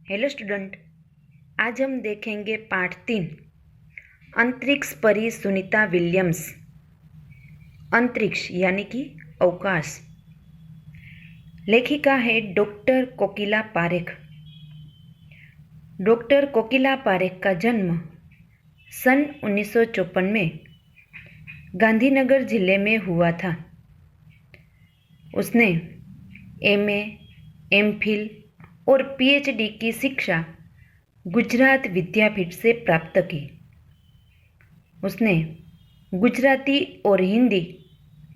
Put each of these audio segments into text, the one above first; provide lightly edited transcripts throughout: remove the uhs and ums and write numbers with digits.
Hello student, आज हम देखेंगे पाठ 3 अंतरिक्ष परी सुनीता विलियम्स। अंतरिक्ष यानी कि अवकाश। लेखिका है डॉक्टर कोकिला पारेख। डॉक्टर कोकिला पारेख का जन्म सन 1954 में गांधीनगर जिले में हुआ था। उसने एमए, एमफिल और पीएचडी की शिक्षा गुजरात विद्यापीठ से प्राप्त की। उसने गुजराती और हिंदी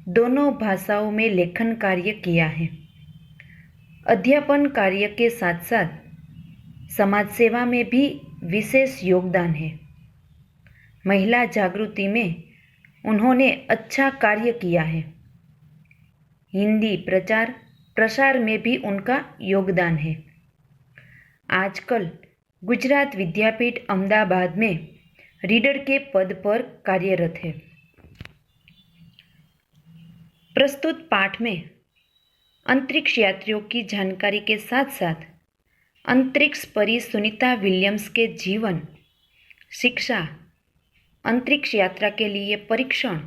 दोनों भाषाओं में लेखन कार्य किया है। अध्यापन कार्य के साथ साथ समाज सेवा में भी विशेष योगदान है। महिला जागृति में उन्होंने अच्छा कार्य किया है। हिंदी प्रचार प्रसार में भी उनका योगदान है। आजकल गुजरात विद्यापीठ अहमदाबाद में रीडर के पद पर कार्यरत है। प्रस्तुत पाठ में अंतरिक्ष यात्रियों की जानकारी के साथ साथ अंतरिक्ष परी सुनीता विलियम्स के जीवन, शिक्षा, अंतरिक्ष यात्रा के लिए परीक्षण,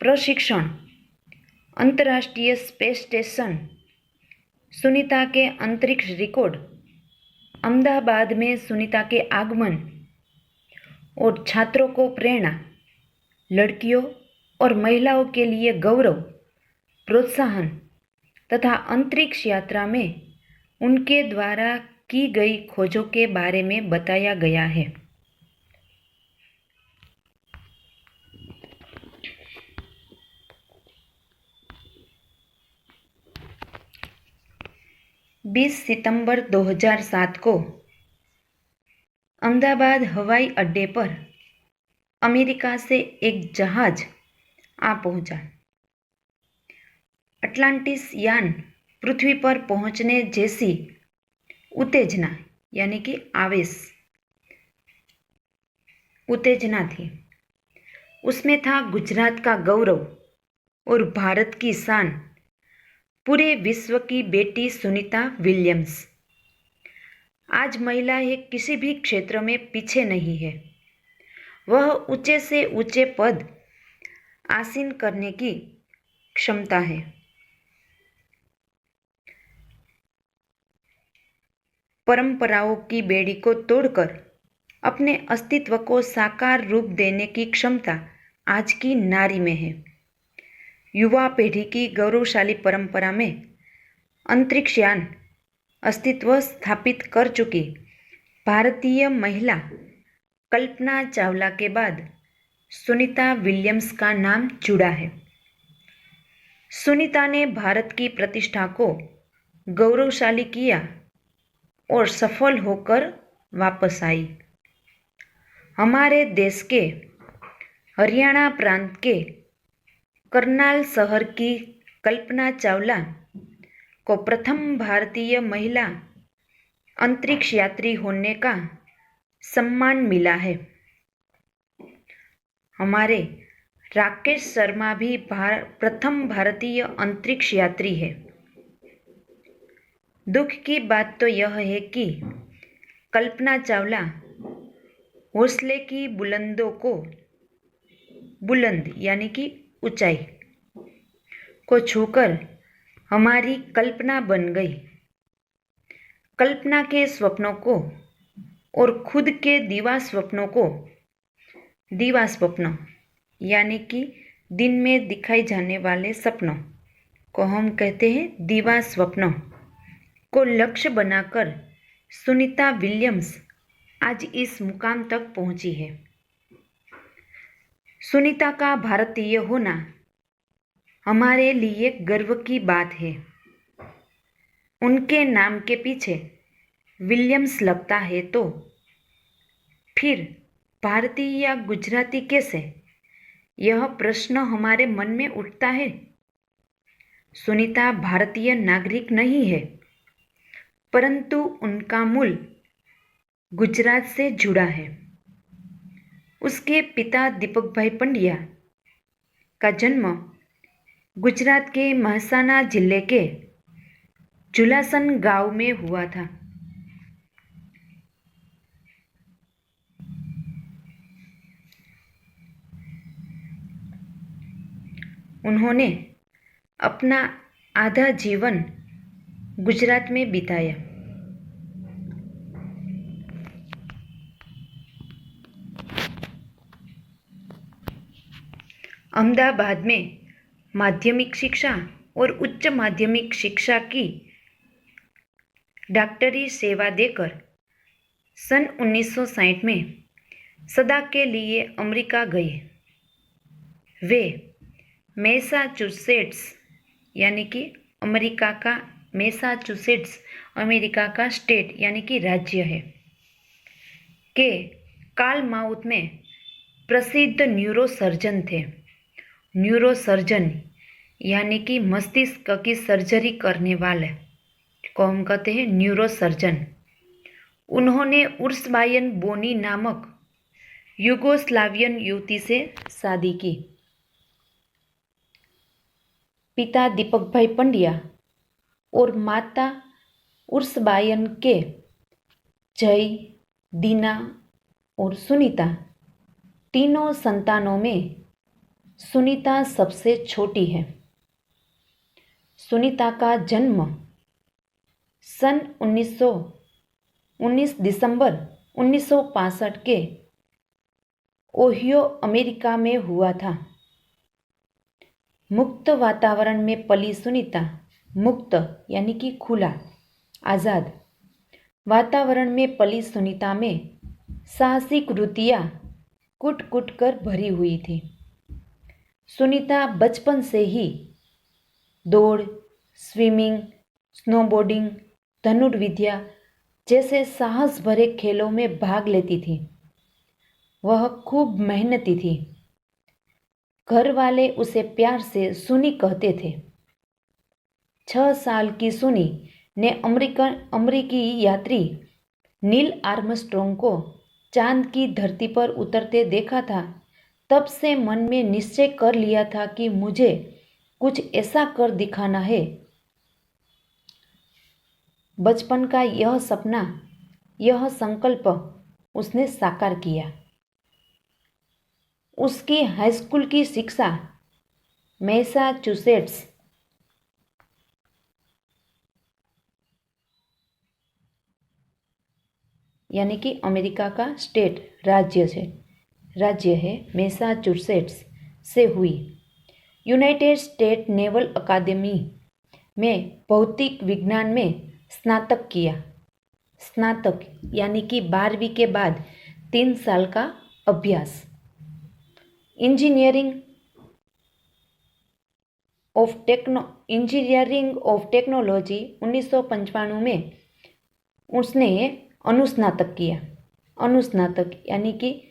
प्रशिक्षण, अंतर्राष्ट्रीय स्पेस स्टेशन, सुनीता के अंतरिक्ष रिकॉर्ड, अहमदाबाद में सुनीता के आगमन और छात्रों को प्रेरणा, लड़कियों और महिलाओं के लिए गौरव, प्रोत्साहन तथा अंतरिक्ष यात्रा में उनके द्वारा की गई खोजों के बारे में बताया गया है। बीस सितंबर 2007 को अहमदाबाद हवाई अड्डे पर अमेरिका से एक जहाज आ पहुंचा। अटलांटिस यान पृथ्वी पर पहुंचने जैसी उत्तेजना यानी कि आवेश उत्तेजना थी। उसमें था गुजरात का गौरव और भारत की शान, पूरे विश्व की बेटी सुनीता विलियम्स। आज महिलाएं किसी भी क्षेत्र में पीछे नहीं है। वह ऊंचे से ऊंचे पद आसीन करने की क्षमता है। परंपराओं की बेड़ी को तोड़कर अपने अस्तित्व को साकार रूप देने की क्षमता आज की नारी में है। युवा पीढ़ी की गौरवशाली परंपरा में अंतरिक्ष यान अस्तित्व स्थापित कर चुकी भारतीय महिला कल्पना चावला के बाद सुनीता विलियम्स का नाम जुड़ा है। सुनीता ने भारत की प्रतिष्ठा को गौरवशाली किया और सफल होकर वापस आई। हमारे देश के हरियाणा प्रांत के करनाल शहर की कल्पना चावला को प्रथम भारतीय महिला अंतरिक्ष यात्री होने का सम्मान मिला है। हमारे राकेश शर्मा भी प्रथम भारतीय अंतरिक्ष यात्री है। दुख की बात तो यह है कि कल्पना चावला हौसले की बुलंद यानी कि ऊंचाई को छूकर हमारी कल्पना बन गई। कल्पना के स्वप्नों को और खुद के दीवा स्वप्नों यानी कि दिन में दिखाई जाने वाले सपनों को हम कहते हैं दीवा स्वप्नों को लक्ष्य बनाकर सुनीता विलियम्स आज इस मुकाम तक पहुंची है। सुनीता का भारतीय होना हमारे लिए गर्व की बात है। उनके नाम के पीछे विलियम्स लगता है तो फिर भारतीय या गुजराती कैसे, यह प्रश्न हमारे मन में उठता है। सुनीता भारतीय नागरिक नहीं है, परंतु उनका मूल गुजरात से जुड़ा है। उसके पिता दीपक भाई पंड्या का जन्म गुजरात के महसाना जिले के झुलासन गांव में हुआ था। उन्होंने अपना आधा जीवन गुजरात में बिताया। अहमदाबाद में माध्यमिक शिक्षा और उच्च माध्यमिक शिक्षा की डॉक्टरी सेवा देकर सन 1960 में सदा के लिए अमेरिका गए। वे मैसाचुसेट्स यानी कि मैसाचुसेट्स अमेरिका का स्टेट यानी कि राज्य है के कालमाउथ में प्रसिद्ध न्यूरोसर्जन थे। न्यूरोसर्जन यानी कि मस्तिष्क की सर्जरी करने वाले को हम कहते हैं न्यूरोसर्जन। उन्होंने उर्सबायन बोनी नामक युगोस्लावियन युवती से शादी की। पिता दीपक भाई पंड्या और माता उर्सबायन के जय, दीना और सुनीता तीनों संतानों में सुनीता सबसे छोटी है। सुनीता का जन्म सन 19 दिसंबर 1965 के ओहियो अमेरिका में हुआ था। मुक्त वातावरण में पली सुनीता, मुक्त यानी कि खुला, आज़ाद वातावरण में पली सुनीता में साहसिक वृत्तियाँ कुट कुट कर भरी हुई थी। सुनीता बचपन से ही दौड़, स्विमिंग, स्नोबोर्डिंग, धनुर्विद्या जैसे साहस भरे खेलों में भाग लेती थी। वह खूब मेहनती थी। घर वाले उसे प्यार से सुनी कहते थे। 6 साल की सुनी ने अमेरिकी यात्री नील आर्मस्ट्रॉन्ग को चांद की धरती पर उतरते देखा था। तब से मन में निश्चय कर लिया था कि मुझे कुछ ऐसा कर दिखाना है। बचपन का यह सपना, यह संकल्प उसने साकार किया। उसकी हाईस्कूल की शिक्षा मैसाचुसेट्स यानी कि अमेरिका का स्टेट राज्य है मैसाचुसेट्स से हुई। यूनाइटेड स्टेट नेवल अकादमी में भौतिक विज्ञान में स्नातक किया। स्नातक यानी कि 12वीं के बाद 3 साल का अभ्यास। इंजीनियरिंग ऑफ टेक्नोलॉजी 1995 में उसने अनुस्नातक किया। अनुस्नातक यानी कि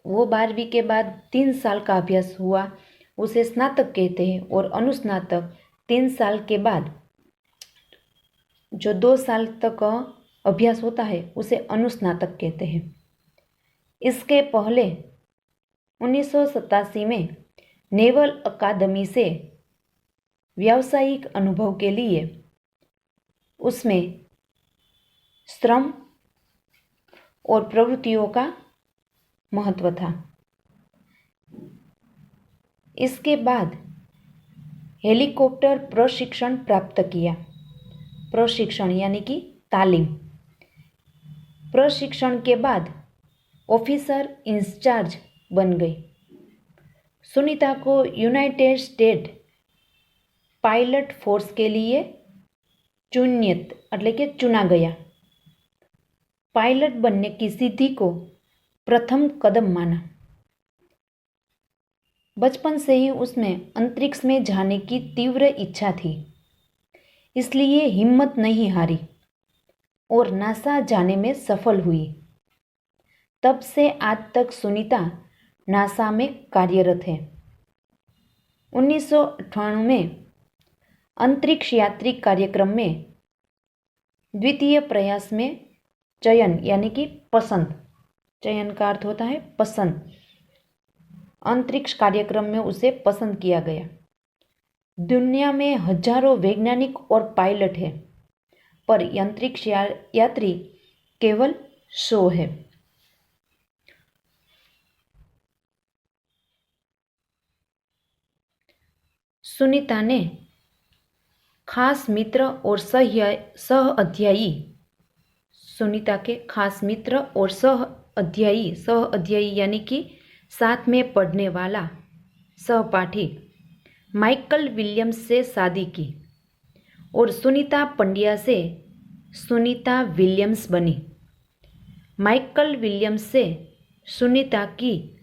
वो 12वीं के बाद 3 साल का अभ्यास हुआ, उसे स्नातक कहते हैं। और अनुस्नातक 3 साल के बाद जो 2 साल तक अभ्यास होता है उसे अनुस्नातक कहते हैं। इसके पहले 1987 में नेवल अकादमी से व्यावसायिक अनुभव के लिए उसमें श्रम और प्रवृत्तियों का महत्व था। इसके बाद हेलीकॉप्टर प्रशिक्षण प्राप्त किया। प्रशिक्षण यानी कि तालीम। प्रशिक्षण के बाद ऑफिसर इंचार्ज बन गई। सुनीता को यूनाइटेड स्टेट पायलट फोर्स के लिए चुना गया। पायलट बनने की सिद्धि को प्रथम कदम माना। बचपन से ही उसमें अंतरिक्ष में जाने की तीव्र इच्छा थी, इसलिए हिम्मत नहीं हारी और नासा जाने में सफल हुई। तब से आज तक सुनीता नासा में कार्यरत है। 1998 में अंतरिक्ष यात्री कार्यक्रम में द्वितीय प्रयास में चयन यानी कि पसंद, चयन का अर्थ होता है पसंद, अंतरिक्ष कार्यक्रम में उसे पसंद किया गया। दुनिया में हजारों वैज्ञानिक और पायलट हैं, पर अंतरिक्ष यात्री केवल 100 है। सुनीता ने खास मित्र और सह अध्यायी, सुनीता के खास मित्र और सह अध्यायी यानी कि साथ में पढ़ने वाला सहपाठी माइकल विलियम्स से शादी की और सुनीता पंड्या से सुनीता विलियम्स बनी। माइकल विलियम्स से सुनीता की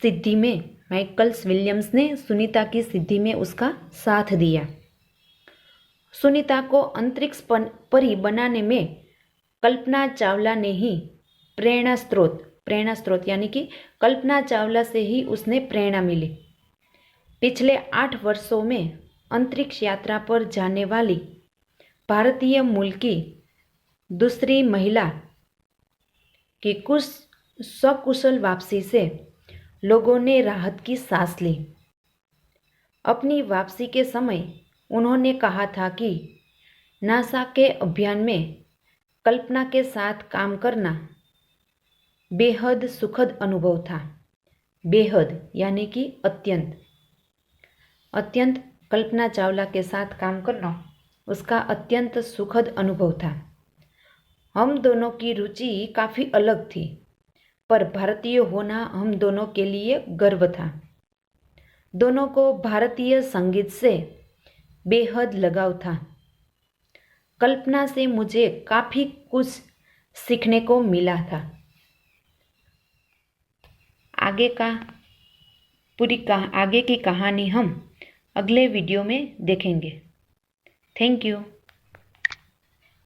सिद्धि में माइकल्स विलियम्स ने सुनीता की सिद्धि में उसका साथ दिया। सुनीता को अंतरिक्ष परी बनाने में कल्पना चावला ने ही प्रेरणा स्रोत यानी कि कल्पना चावला से ही उसने प्रेरणा मिली। पिछले 8 वर्षों में अंतरिक्ष यात्रा पर जाने वाली भारतीय मूल की दूसरी महिला की कुछ सकुशल वापसी से लोगों ने राहत की सांस ली। अपनी वापसी के समय उन्होंने कहा था कि नासा के अभियान में कल्पना के साथ काम करना बेहद सुखद अनुभव था। बेहद यानी कि अत्यंत कल्पना चावला के साथ काम करना उसका अत्यंत सुखद अनुभव था। हम दोनों की रुचि काफ़ी अलग थी, पर भारतीय होना हम दोनों के लिए गर्व था। दोनों को भारतीय संगीत से बेहद लगाव था। कल्पना से मुझे काफ़ी कुछ सीखने को मिला था। आगे की कहानी हम अगले वीडियो में देखेंगे। Thank you.